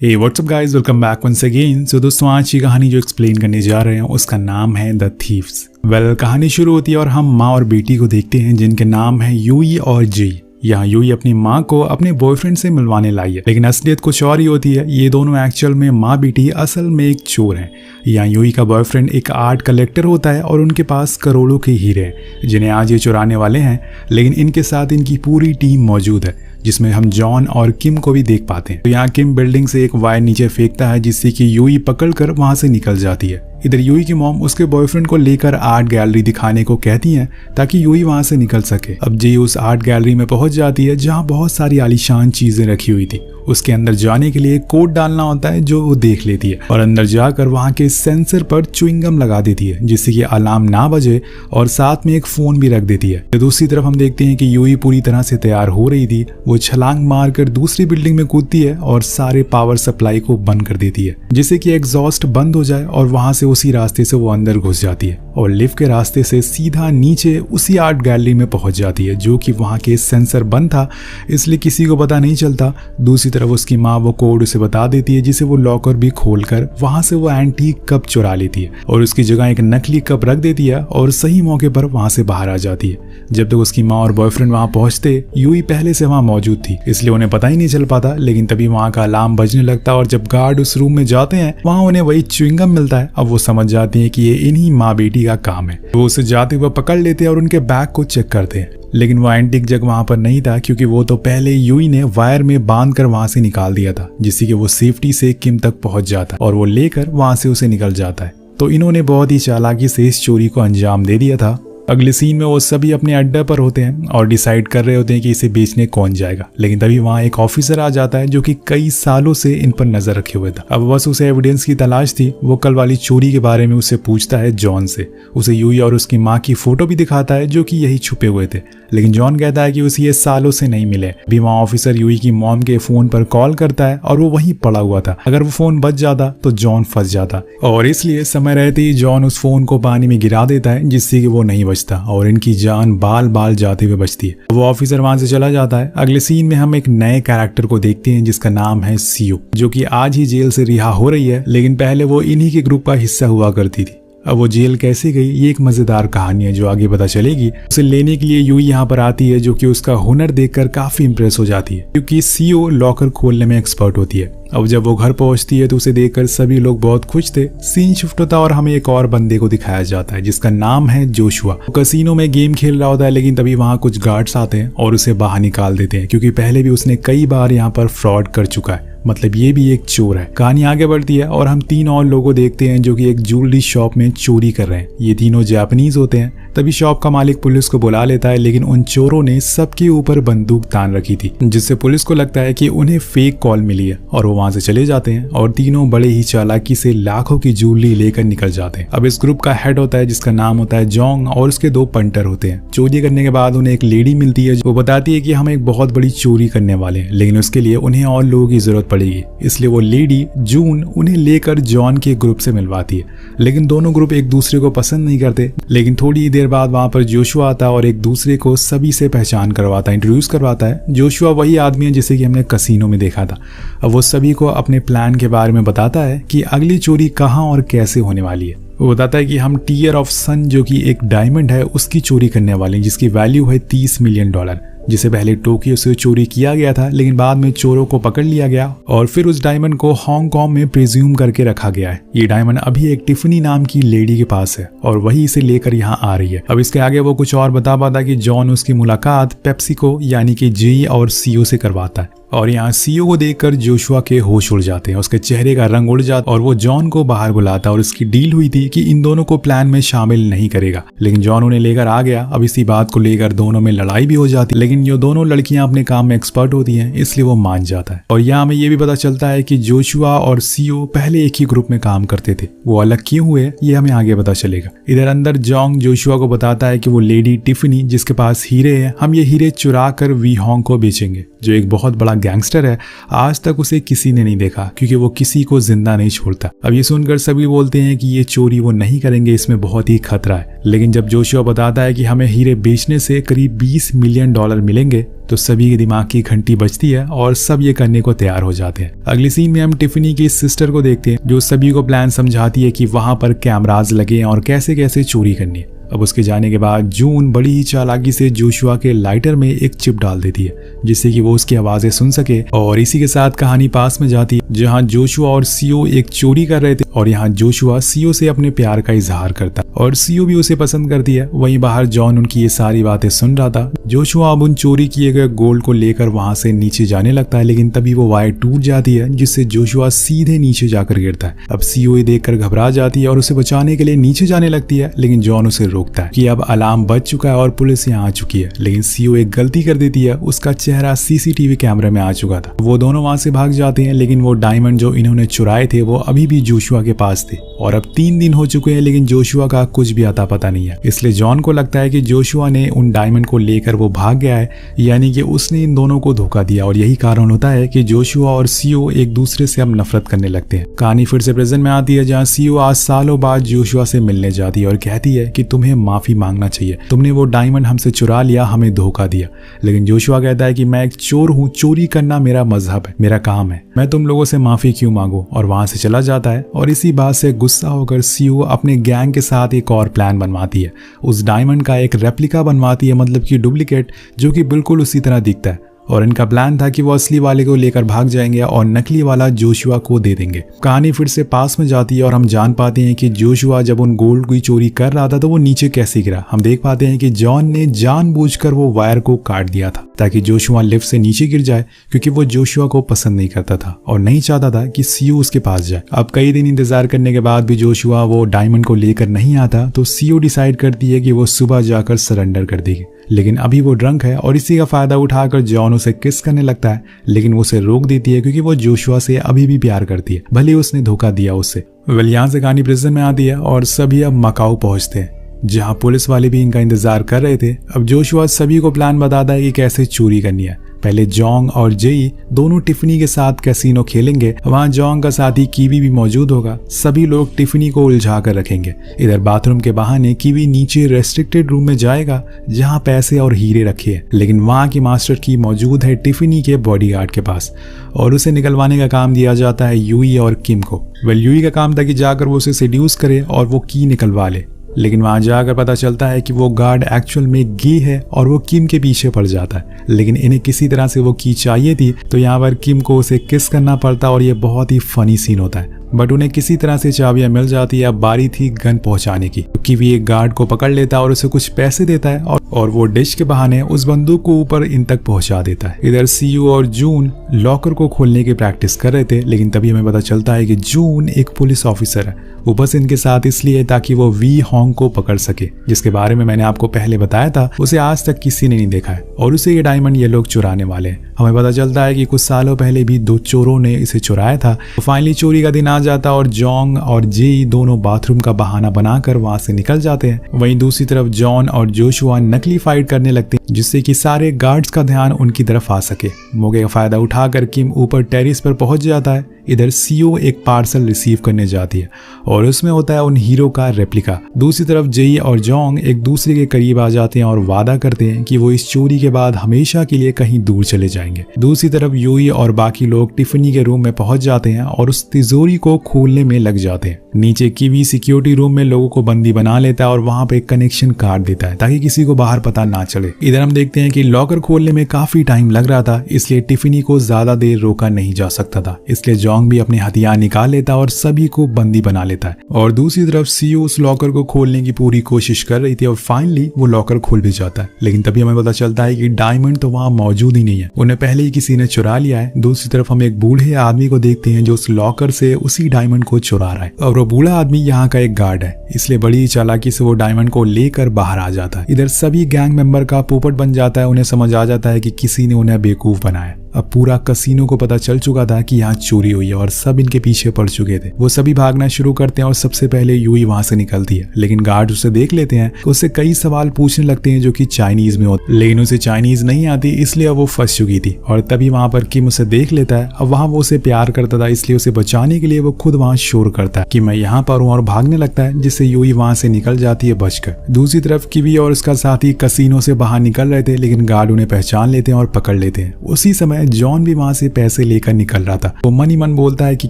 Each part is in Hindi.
हे what's up guys, welcome back once again. So दोस्तों, आज की कहानी जो एक्सप्लेन करने जा रहे हैं उसका नाम है द थीव्स। कहानी शुरू होती है और हम माँ और बेटी को देखते हैं जिनके नाम है यूई और जी। यहाँ यूई अपनी माँ को अपने बॉयफ्रेंड से मिलवाने लाई है, लेकिन असलियत कुछ और ही होती है। ये दोनों एक्चुअल में माँ बेटी असल में एक चोर हैं। यहाँ यूई का बॉयफ्रेंड एक आर्ट कलेक्टर होता है और उनके पास करोड़ों के हीरे हैं जिन्हें आज ये चुराने वाले हैं, लेकिन इनके साथ इनकी पूरी टीम मौजूद है जिसमें हम जॉन और किम को भी देख पाते हैं। तो यहाँ किम बिल्डिंग से एक वायर नीचे फेंकता है जिससे कि यूई पकड़कर वहां से निकल जाती है। इधर यूई की मॉम उसके बॉयफ्रेंड को लेकर आर्ट गैलरी दिखाने को कहती हैं ताकि यूई वहां से निकल सके। अब जी उस आर्ट गैलरी में पहुंच जाती है जहां बहुत सारी आलीशान चीजें रखी हुई थी। उसके अंदर जाने के लिए कोड डालना होता है जो वो देख लेती है और अंदर जाकर वहां के सेंसर पर च्युइंगम लगा देती है जिससे कि अलार्म ना बजे, और साथ में एक फोन भी रख देती है। तो दूसरी तरफ हम देखते हैं कि यूई पूरी तरह से तैयार हो रही थी। वो छलांग मारकर दूसरी बिल्डिंग में कूदती है और सारे पावर सप्लाई को बंद कर देती है जिससे कि एग्जॉस्ट बंद हो जाए, और वहां से उसी रास्ते से वो अंदर घुस जाती है और लिफ्ट के रास्ते से सीधा नीचे उसी आर्ट गैलरी में पहुंच जाती है जो कि वहां के सेंसर बंद था, इसलिए किसी को पता नहीं चलता। दूसरी तरफ उसकी माँ वो कोड उसे बता देती है जिसे वो लॉकर भी खोलकर वहां से वो एंटीक कप चुरा लेती है और उसकी जगह एक नकली कप रख देती है और सही मौके पर वहां से बाहर आ जाती है। जब तक उसकी माँ और बॉयफ्रेंड वहां पहुंचते, यूई पहले से वहां मौजूद थी इसलिए उन्हें पता ही नहीं चल पाता। लेकिन तभी वहां का अलार्म बजने लगता है और जब गार्ड उस रूम में जाते हैं वहां उन्हें वही च्युइंगम मिलता है। अब वो समझ जाती है कि ये इन्हीं माँ बेटी का काम है। वो उसे जाते हुए पकड़ लेते हैं और उनके बैग को चेक करते हैं, लेकिन वो एंटीक जग वहां पर नहीं था क्योंकि वो तो पहले यूई ने वायर में बांधकर वहां से निकाल दिया था जिससे कि वो सेफ्टी से किम तक पहुंच जाता और वो लेकर वहां से उसे निकल जाता है। तो इन्होंने बहुत ही चालाकी से इस चोरी को अंजाम दे दिया था। अगले सीन में वो सभी अपने अड्डे पर होते हैं और डिसाइड कर रहे होते हैं कि इसे बेचने कौन जाएगा, लेकिन तभी वहां एक ऑफिसर आ जाता है जो कि कई सालों से इन पर नजर रखे हुए था। अब बस उसे एविडेंस की तलाश थी। वो कल वाली चोरी के बारे में उससे पूछता है जॉन से। उसे यूई और उसकी माँ की फोटो भी दिखाता है जो कि यही छुपे हुए थे, लेकिन जॉन कहता है कि उसे ये सालों से नहीं मिले। भी वहाँ ऑफिसर यूई की मॉम के फोन पर कॉल करता है और वो वहीं पड़ा हुआ था। अगर वो फोन बच जाता तो जॉन फंस जाता, और इसलिए समय रहते ही जॉन उस फोन को पानी में गिरा देता है जिससे कि वो नहीं बचता और इनकी जान बाल बाल जाते हुए बचती है। वो ऑफिसर वहां से चला जाता है। अगले सीन में हम एक नए कैरेक्टर को देखते हैं जिसका नाम है सीओ, जो कि आज ही जेल से रिहा हो रही है, लेकिन पहले वो इन्हीं के ग्रुप का हिस्सा हुआ करती थी। अब वो जेल कैसे गई ये एक मजेदार कहानी है जो आगे पता चलेगी। उसे लेने के लिए यूई यहाँ पर आती है जो कि उसका हुनर देखकर काफी इंप्रेस हो जाती है क्योंकि सीओ लॉकर खोलने में एक्सपर्ट होती है। अब जब वो घर पहुंचती है तो उसे देखकर सभी लोग बहुत खुश थे। सीन शिफ्ट होता है और हमें एक और बंदे को दिखाया जाता है जिसका नाम है जोशुआ। वो कसिनो में गेम खेल रहा होता है, लेकिन तभी वहां कुछ गार्ड्स आते हैं और उसे बाहर निकाल देते हैं क्योंकि पहले भी उसने कई बार यहाँ पर फ्रॉड कर चुका है, मतलब ये भी एक चोर है। कहानी आगे बढ़ती है और हम तीन और लोगों को देखते हैं जो कि एक ज्वेलरी शॉप में चोरी कर रहे हैं। ये तीनों जापानीज होते हैं। तभी शॉप का मालिक पुलिस को बुला लेता है, लेकिन उन चोरों ने सबके ऊपर बंदूक तान रखी थी जिससे पुलिस को लगता है कि उन्हें फेक कॉल मिली है और वो वहां से चले जाते हैं और तीनों बड़े ही चालाकी से लाखों की ज्वेलरी लेकर निकल जाते हैं। अब इस ग्रुप का हेड होता है जिसका नाम होता है जोंग और उसके दो पंटर होते हैं। चोरी करने के बाद उन्हें एक लेडी मिलती है। वो बताती है कि हम एक बहुत बड़ी चोरी करने वाले हैं, लेकिन उसके लिए उन्हें और लोगों की जरूरत पड़ेगी, इसलिए वो लेडी जून उन्हें लेकर जॉन के ग्रुप से मिलवाती है। लेकिन दोनों ग्रुप एक दूसरे को पसंद नहीं करते। लेकिन थोड़ी देर बाद वहां पर जोशुआ आता और एक दूसरे को सभी से पहचान करवाता, इंट्रोड्यूस करवाता है। जोशुआ वही आदमी है जिसे कि हमने कसिनो में देखा था। अब वो सभी को अपने प्लान के बारे में बताता है कि अगली चोरी कहाँ और कैसे होने वाली है। वो बताता है कि हम टीयर ऑफ सन जो कि एक डायमंड है उसकी चोरी करने वाले हैं जिसकी वैल्यू है $30 मिलियन, जिसे पहले टोक्यो से चोरी किया गया था, लेकिन बाद में चोरों को पकड़ लिया गया और फिर उस डायमंड को हांगकांग में प्रिज्यूम करके रखा गया है। ये डायमंड अभी एक टिफनी नाम की लेडी के पास है और वही इसे लेकर यहाँ आ रही है। अब इसके आगे वो कुछ और बता पाता कि जॉन उसकी मुलाकात पेप्सिको यानी कि जी और सीओ से करवाता है और यहाँ सीओ को देखकर जोशुआ के होश उड़ जाते हैं। उसके चेहरे का रंग उड़ जाता और वो जॉन को बाहर बुलाता और उसकी डील हुई थी कि इन दोनों को प्लान में शामिल नहीं करेगा, लेकिन जॉन उन्हें लेकर आ गया। अब इसी बात को लेकर दोनों में लड़ाई भी हो जाती, लेकिन जो दोनों लड़कियां अपने काम में एक्सपर्ट होती हैं इसलिए वो मान जाता है। और यहाँ हमें ये भी पता चलता है कि जोशुआ और सीओ पहले एक ही ग्रुप में काम करते थे। वो अलग क्यों हुए ये हमें आगे पता चलेगा। इधर अंदर जोंग जोशुआ को बताता है कि वो लेडी टिफनी जिसके पास हीरे हैं, हम ये हीरे चुरा कर वी हॉन्ग को बेचेंगे जो एक बहुत बड़ा गैंगस्टर है, आज तक उसे किसी ने नहीं देखा क्योंकि वो किसी को जिंदा नहीं छोड़ता। अब ये सुनकर सभी बोलते हैं कि ये चोरी वो नहीं करेंगे, इसमें बहुत ही खतरा है। लेकिन जब जोशुआ बताता है कि हमें हीरे बेचने से करीब $20 मिलियन मिलेंगे, तो सभी के दिमाग की घंटी बजती है और सब ये करने को तैयार हो जाते हैं। अगली सीन में हम टिफनी की सिस्टर को देखते हैं जो सभी को प्लान समझाती है कि वहां पर कैमराज लगे हैं और कैसे कैसे चोरी करनी है। अब उसके जाने के बाद जून बड़ी ही चालाकी से जोशुआ के लाइटर में एक चिप डाल देती है जिससे कि वो उसकी आवाजें सुन सके, और इसी के साथ कहानी पास में जाती है जहां जोशुआ और सीओ एक चोरी कर रहे थे और यहाँ जोशुआ सीओ से अपने प्यार का इजहार करता है और सीओ भी उसे पसंद करती है। वहीं बाहर जॉन उनकी ये सारी बातें सुन रहा था। जोशुआ अब उन चोरी किए गए गोल्ड को लेकर वहां से नीचे जाने लगता है, लेकिन तभी वो वायर टूट जाती है जिससे जोशुआ सीधे नीचे जाकर गिरता है। अब सीओ ये देखकर घबरा जाती है और उसे बचाने के लिए नीचे जाने लगती है, लेकिन जॉन उसे रोकता है कि अब अलार्म बज चुका है और पुलिस यहाँ आ चुकी है। लेकिन सीओ एक गलती कर देती है, उसका चेहरा सीसीटीवी कैमरे में आ चुका था। वो दोनों वहां से भाग जाते हैं, लेकिन वो डायमंड जो इन्होंने चुराए थे वो अभी भी जोशुआ के पास थे और अब 3 दिन हो चुके हैं, लेकिन जोशुआ का कुछ भी अता पता नहीं है। इसलिए जॉन को लगता है कि जोशुआ ने उन डायमंड को लेकर वो भाग गया है, यानी कि उसने इन दोनों को धोखा दिया और यही कारण होता है कि जोशुआ और सीओ एक दूसरे से अब नफरत करने लगते हैं। कहानी फिर से प्रेजेंट में आती है जहाँ सीओ आज सालों बाद जोशुआ से मिलने जाती है और कहती है कि तुम्हें माफी मांगना चाहिए, तुमने वो डायमंड हमसे चुरा लिया, हमें धोखा दिया। लेकिन जोशुआ कहता है कि मैं एक चोर हूँ, चोरी करना मेरा मजहब है, मेरा काम है, मैं तुम लोगों से माफी क्यों मांगू, और वहां से चला जाता है। और इसी बात से गुस्सा होकर सीओ अपने गैंग के साथ एक और प्लान बनवाती है। उस डायमंड का एक रेप्लिका बनवाती है, मतलब कि डुप्लीकेट, जो कि बिल्कुल उसी तरह दिखता है। और इनका प्लान था कि वो असली वाले को लेकर भाग जाएंगे और नकली वाला जोशुआ को दे देंगे। कहानी फिर से पास में जाती है और हम जान पाते हैं कि जोशुआ जब उन गोल्ड की चोरी कर रहा था तो वो नीचे कैसे गिरा। हम देख पाते हैं कि जॉन ने जानबूझकर वो वायर को काट दिया था ताकि जोशुआ लिफ्ट से नीचे गिर जाए, क्योंकि वो जोशुआ को पसंद नहीं करता था और नहीं चाहता था कि सीओ उसके पास जाए। अब कई दिन इंतजार करने के बाद भी जोशुआ वो डायमंड को लेकर नहीं आता, तो सीओ डिसाइड करती है कि वो सुबह जाकर सरेंडर कर देगी। लेकिन अभी वो ड्रंक है और इसी का फायदा उठाकर जॉन उसे किस करने लगता है, लेकिन वो उसे रोक देती है क्योंकि वो जोशुआ से अभी भी प्यार करती है, भले उसने धोखा दिया उससे। यहाँ से कहानी प्रिजन में आती है और सभी अब मकाऊ पहुंचते हैं जहां पुलिस वाले भी इनका इंतजार कर रहे थे। अब जोशुआ सभी को प्लान बताता है कि कैसे चोरी करनी है। पहले जोंग और जेई दोनों टिफनी के साथ कैसीनो खेलेंगे। वहां जोंग का साथी कीवी भी मौजूद होगा। सभी लोग टिफनी को उलझा कर रखेंगे। इधर बाथरूम के बहाने कीवी नीचे रेस्ट्रिक्टेड रूम में जाएगा जहां पैसे और हीरे रखे हैं, लेकिन वहां की मास्टर की मौजूद है टिफनी के बॉडीगार्ड के पास और उसे निकलवाने का काम दिया जाता है यूई और किम को। यूई का काम था कि जाकर वो उसे सेड्यूस करे और वो की निकलवा ले, लेकिन वहां जाकर पता चलता है कि वो गार्ड एक्चुअल में गे है और वो किम के पीछे पड़ जाता है। लेकिन इन्हें किसी तरह से वो की चाहिए थी, तो यहाँ पर किम को उसे किस करना पड़ता और ये बहुत ही फनी सीन होता है। बट उन्हें किसी तरह से चाबियां मिल जाती है। अब बारी थी गन पहुंचाने की, क्योंकि भी एक गार्ड को पकड़ लेता है और उसे कुछ पैसे देता है और वो डिश के बहाने उस बंदूक को ऊपर इन तक पहुंचा देता है। इधर सीयू और जून लॉकर को खोलने की प्रैक्टिस कर रहे थे, लेकिन तभी हमें पता चलता है कि जून एक पुलिस ऑफिसर है। वो बस इनके साथ इसलिए ताकि वो वी होंग को पकड़ सके, जिसके बारे में मैंने आपको पहले बताया था। उसे आज तक किसी ने नहीं देखा है और उसे ये डायमंड ये लोग चुराने वाले हैं। हमें पता चलता है कि कुछ सालों पहले भी 2 चोरों ने इसे चुराया था। तो फाइनली चोरी का दिन आ जाता और जोंग और जेई दोनों बाथरूम का बहाना बनाकर वहां से निकल जाते हैं। वहीं दूसरी तरफ जॉन और जोशुआ नकली फाइट करने लगते हैं, जिससे कि सारे गार्ड्स का ध्यान उनकी तरफ आ सके। मौके का फायदा उठाकर किम ऊपर टेरिस पर पहुंच जाता है। इधर सीओ एक पार्सल रिसीव करने जाती है और उसमें होता है उन हीरो का रेप्लिका। दूसरी तरफ जेई और जोंग एक दूसरे के करीब आ जाते हैं और वादा करते हैं कि वो इस चोरी के बाद हमेशा के लिए कहीं दूर चले जाएंगे। दूसरी तरफ यूई और बाकी लोग टिफनी के रूम में पहुंच जाते हैं और उस तिजोरी को खोलने में लग जाते हैं। नीचे कीवी सिक्योरिटी रूम में लोगों को बंदी बना लेता है और वहां पे कनेक्शन काट देता है ताकि किसी को बाहर पता ना चले। इधर हम देखते हैं कि लॉकर खोलने में काफी टाइम लग रहा था, इसलिए टिफनी को ज्यादा देर रोका नहीं जा सकता था। इसलिए जोंग भी अपने हथियार निकाल लेता और सभी को बंदी बना लेता है। और दूसरी तरफ सीओ उस लॉकर को खोलने की पूरी कोशिश कर रही थी और फाइनली वो लॉकर खोल भी जाता है। लेकिन तभी हमें पता चलता है कि डायमंड तो वहां मौजूद ही नहीं है, उन्हें पहले ही किसी ने चुरा लिया है। दूसरी तरफ हम एक बूढ़े आदमी को देखते हैं जो उस लॉकर से उसी डायमंड को चुरा रहा है और वो बूढ़ा आदमी यहाँ का एक गार्ड है, इसलिए बड़ी चालाकी से वो डायमंड को लेकर बाहर आ जाता है। इधर सभी गैंग मेंबर का पोपट बन जाता है। उन्हें समझ आ जाता है कि किसी ने उन्हें बेवकूफ बनाया। अब पूरा कसीनो को पता चल चुका था कि यहाँ चोरी हुई है और सब इनके पीछे पड़ चुके थे। वो सभी भागना शुरू करते हैं और सबसे पहले यूई वहां से निकलती है, लेकिन गार्ड उसे देख लेते हैं, उससे कई सवाल पूछने लगते हैं जो कि चाइनीज में होते, लेकिन उसे चाइनीज नहीं आती, इसलिए अब वो फंस चुकी थी। और तभी वहां पर किम उसे देख लेता है। अब वहां वो उसे प्यार करता था, इसलिए उसे बचाने के लिए वो खुद वहां शोर करता है कि मैं यहाँ पर हूँ और भागने लगता है, जिससे यूई वहां से निकल जाती है बचकर। दूसरी तरफ किवी और उसका साथी कसीनो से बाहर निकल रहे थे, लेकिन गार्ड उन्हें पहचान लेते हैं और पकड़ लेते हैं। उसी समय जॉन भी वहां से पैसे लेकर निकल रहा था। वो मन ही मन बोलता है कि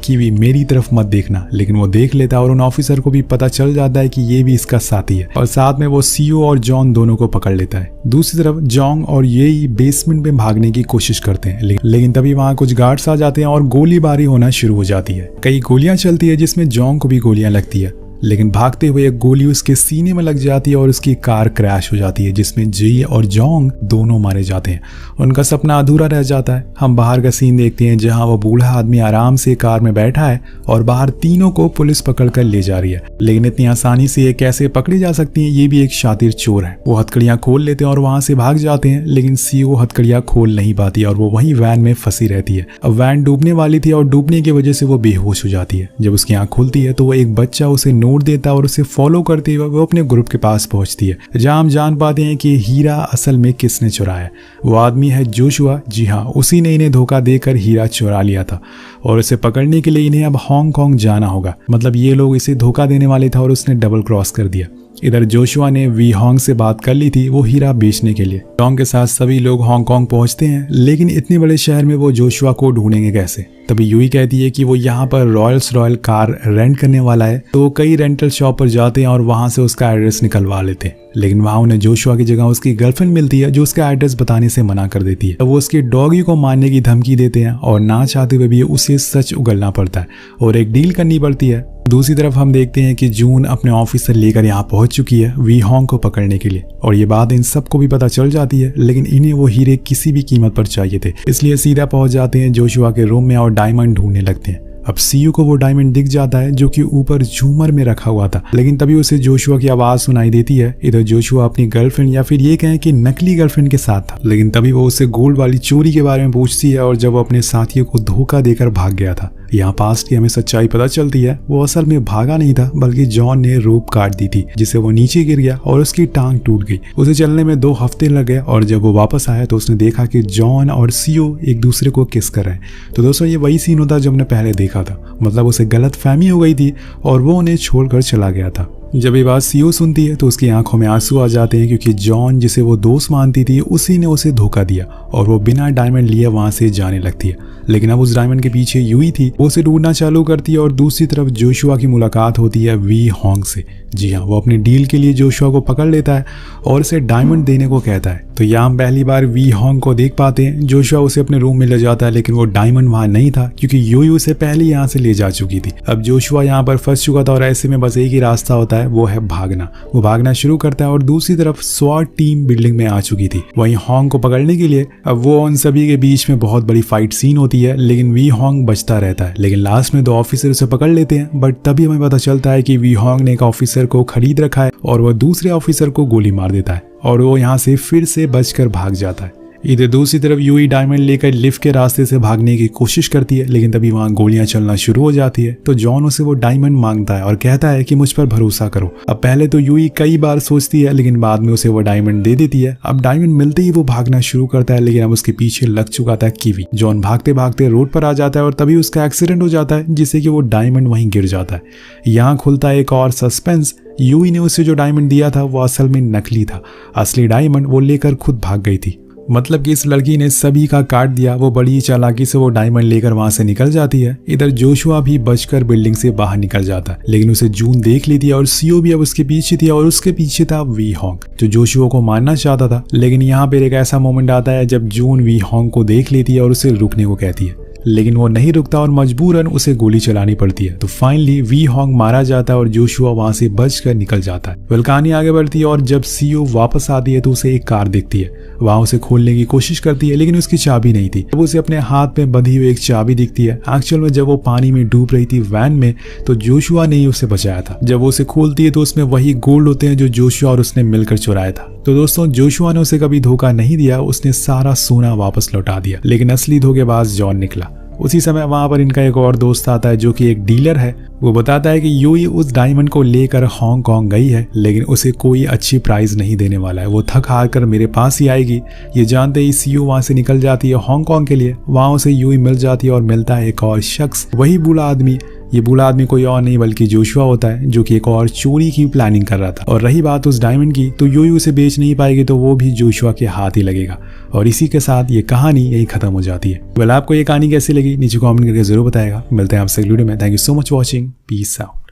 किवी मेरी तरफ मत देखना, लेकिन वो देख लेता है और उन ऑफिसर को भी पता चल जाता है कि ये भी इसका साथी है, और साथ में वो सीओ और जॉन दोनों को पकड़ लेता है। दूसरी तरफ जोंग और येई बेसमेंट में भागने की कोशिश करते हैं, लेकिन तभी वहां कुछ गार्ड्स आ जाते हैं और गोलीबारी होना शुरू हो जाती है। कई गोलियां चलती है, जिसमें जोंग को भी गोलियां लगती है, लेकिन भागते हुए एक गोली उसके सीने में लग जाती है और उसकी कार क्रैश हो जाती है, जिसमें जी और जोंग दोनों मारे जाते हैं। उनका सपना अधूरा रह जाता है। हम बाहर का सीन देखते हैं, जहां वो बूढ़ा आदमी आराम से कार में बैठा है और बाहर तीनों को पुलिस पकड़कर ले जा रही है। लेकिन इतनी आसानी से ये कैसे पकड़ी जा सकती है? ये भी एक शातिर चोर है। वो हथकड़ियां खोल लेते हैं और वहां से भाग जाते हैं, लेकिन सी वो हथकड़ियां खोल नहीं पाती और वो वहीं वैन में फंसी रहती है। अब वैन डूबने वाली थी और डूबने की वजह से वो बेहोश हो जाती है। जब उसकी आंख खुलती है तो वो एक बच्चा उसे नोट देता है और उसे फॉलो करते हुए वो अपने ग्रुप के पास पहुंचती है, जहां हम जान पाते हैं कि हीरा असल में किसने चुराया। वो आदमी है जोशुआ। जी हाँ, उसी ने इन्हें धोखा देकर हीरा चुरा लिया था और उसे पकड़ने के लिए इन्हें अब हांगकांग जाना होगा। मतलब ये लोग इसे धोखा देने वाले था और उसने डबल क्रॉस कर दिया। इधर जोशुआ ने वी होंग से बात कर ली थी वो हीरा बेचने के लिए। टोंग के साथ सभी लोग हांगकांग पहुंचते हैं, लेकिन इतने बड़े शहर में वो जोशुआ को ढूंढेंगे कैसे? तभी यूई कहती है कि वो यहाँ पर रॉयल कार रेंट करने वाला है, तो कई रेंटल शॉप पर जाते हैं और वहां से उसका एड्रेस निकलवा लेते हैं। लेकिन वहां उन्हें जोशुआ की जगह उसकी गर्लफ्रेंड मिलती है, जो उसका एड्रेस बताने से मना कर देती है। तो वो उसके डॉगी को मारने की धमकी देते हैं और ना चाहते हुए भी उसे सच उगलना पड़ता है और एक डील करनी पड़ती है। दूसरी तरफ हम देखते हैं कि जून अपने ऑफिसर लेकर यहाँ पहुंच चुकी है वी होंग को पकड़ने के लिए, और ये बात इन सबको भी पता चल जाती है। लेकिन इन्हें वो हीरे किसी भी कीमत पर चाहिए थे, इसलिए सीधा पहुंच जाते हैं जोशुआ के रूम में और डायमंड ढूंढने लगते हैं। अब सीयू को वो डायमंड दिख जाता है जो कि ऊपर झूमर में रखा हुआ था, लेकिन तभी उसे जोशुआ की आवाज सुनाई देती है। इधर जोशुआ अपनी गर्लफ्रेंड या फिर ये कहें कि नकली गर्लफ्रेंड के साथ था, लेकिन तभी वो उसे गोल्ड वाली चोरी के बारे में पूछती है और जब वो अपने साथियों को धोखा देकर भाग गया था। यहाँ पास्ट की हमें सच्चाई पता चलती है, वो असल में भागा नहीं था, बल्कि जॉन ने रोप काट दी थी, जिससे वो नीचे गिर गया और उसकी टांग टूट गई। उसे चलने में 2 हफ्ते लग गए और जब वो वापस आया तो उसने देखा कि जॉन और सीओ एक दूसरे को किस कर रहे हैं। तो दोस्तों ये वही सीन होता जो हमने पहले देखा था, मतलब उसे गलत फहमी हो गई थी और वो उन्हें छोड़कर चला गया था। जब ये बात सीओ सुनती है तो उसकी आंखों में आंसू आ जाते हैं, क्योंकि जॉन जिसे वो दोस्त मानती थी उसी ने उसे धोखा दिया और वो बिना डायमंड लिए वहां से जाने लगती है। लेकिन अब उस डायमंड के पीछे यूई थी, वो उसे ढूंढना चालू करती है और दूसरी तरफ जोशुआ की मुलाकात होती है वी होंग से। जी हाँ, वो अपनी डील के लिए जोशुआ को पकड़ लेता है और उसे डायमंड देने को कहता है। तो यहाँ हम पहली बार वी होंग को देख पाते हैं। जोशुआ उसे अपने रूम में ले जाता है, लेकिन वो डायमंड वहां नहीं था, क्योंकि यूई उसे पहले यहाँ से ले जा चुकी थी। अब जोशुआ यहाँ पर फंस चुका था और ऐसे में बस एक ही रास्ता होता है, वो है भागना। वो भागना शुरू करता है और दूसरी तरफ स्वाट टीम बिल्डिंग में आ चुकी थी वहीं होंग को पकड़ने के लिए। अब वो उन सभी के बीच में बहुत बड़ी फाइट सीन होती है, लेकिन वी होंग बचता रहता है। लेकिन लास्ट में 2 ऑफिसर उसे पकड़ लेते हैं, बट तभी हमें पता चलता है कि वी होंग ने एक ऑफिसर को खरीद रखा है और वह दूसरे ऑफिसर को गोली मार देता है और वो यहाँ से फिर से बचकर भाग जाता है। इधर दूसरी तरफ यूई डायमंड लेकर लिफ्ट के रास्ते से भागने की कोशिश करती है, लेकिन तभी वहां गोलियां चलना शुरू हो जाती है। तो जॉन उसे वो डायमंड मांगता है और कहता है कि मुझ पर भरोसा करो। अब पहले तो यूई कई बार सोचती है, लेकिन बाद में उसे वो डायमंड दे देती है। अब डायमंड मिलते ही वो भागना शुरू करता है, लेकिन अब उसके पीछे लग चुका था किवी। जॉन भागते भागते रोड पर आ जाता है और तभी उसका एक्सीडेंट हो जाता है, जिससे कि वो डायमंड वहीं गिर जाता है। यहाँ खुलता है एक और सस्पेंस। यूई ने उसे जो डायमंड दिया था वो असल में नकली था, असली डायमंड वो लेकर खुद भाग गई थी। मतलब कि इस लड़की ने सभी का काट दिया। वो बड़ी चालाकी से वो डायमंड लेकर वहां से निकल जाती है। इधर जोशुआ भी बचकर बिल्डिंग से बाहर निकल जाता है, लेकिन उसे जून देख लेती है और सीओ भी अब उसके पीछे थी और उसके पीछे था वी होंग, जो जोशुआ को मारना चाहता था। लेकिन यहाँ पर एक ऐसा मोमेंट आता है जब जून वी होंग को देख लेती है और उसे रुकने को कहती है, लेकिन वो नहीं रुकता और मजबूरन उसे गोली चलानी पड़ती है। तो फाइनली वी होंग मारा जाता है और जोशुआ वहां से बचकर निकल जाता है। वेल कहानी आगे बढ़ती है और जब सीओ वापस आती है तो उसे एक कार दिखती है। वहां उसे खोलने की कोशिश करती है, लेकिन उसकी चाबी नहीं थी। जब उसे अपने हाथ में बंधी हुई एक चाबी दिखती है। एक्चुअल में जब वो पानी में डूब रही थी वैन में, तो जोशुआ ने ही उसे बचाया था। जब वो उसे खोलती है तो उसमें वही गोल्ड होते हैं जो जोशुआ और उसने मिलकर चुराया था। तो दोस्तों जोशुआ ने उसे कभी धोखा नहीं दिया, उसने सारा सोना वापस लौटा दिया। लेकिन असली धोखेबाज जॉन निकला। उसी समय वहां पर इनका एक और दोस्त आता है जो कि एक डीलर है। वो बताता है कि यूई उस डायमंड को लेकर हांगकांग गई है, लेकिन उसे कोई अच्छी प्राइस नहीं देने वाला है। वो थक हार कर मेरे पास ही आएगी। ये जानते ही सीयू वहां से निकल जाती है हांगकांग के लिए। वहां उसे यूई मिल जाती है और मिलता है एक और शख्स, वही बूढ़ा आदमी। ये बूढ़ा आदमी कोई और नहीं बल्कि जोशुआ होता है, जो कि एक और चोरी की प्लानिंग कर रहा था। और रही बात उस डायमंड की, तो यूई उसे बेच नहीं पाएगी, तो वो भी जोशुआ के हाथ ही लगेगा। और इसी के साथ ये कहानी यही खत्म हो जाती है। वेल, आपको ये कहानी कैसी लगी नीचे कमेंट करके जरूर बताएगा। मिलते हैं आपसे अगली वीडियो में। Thank you so much watching. Peace out.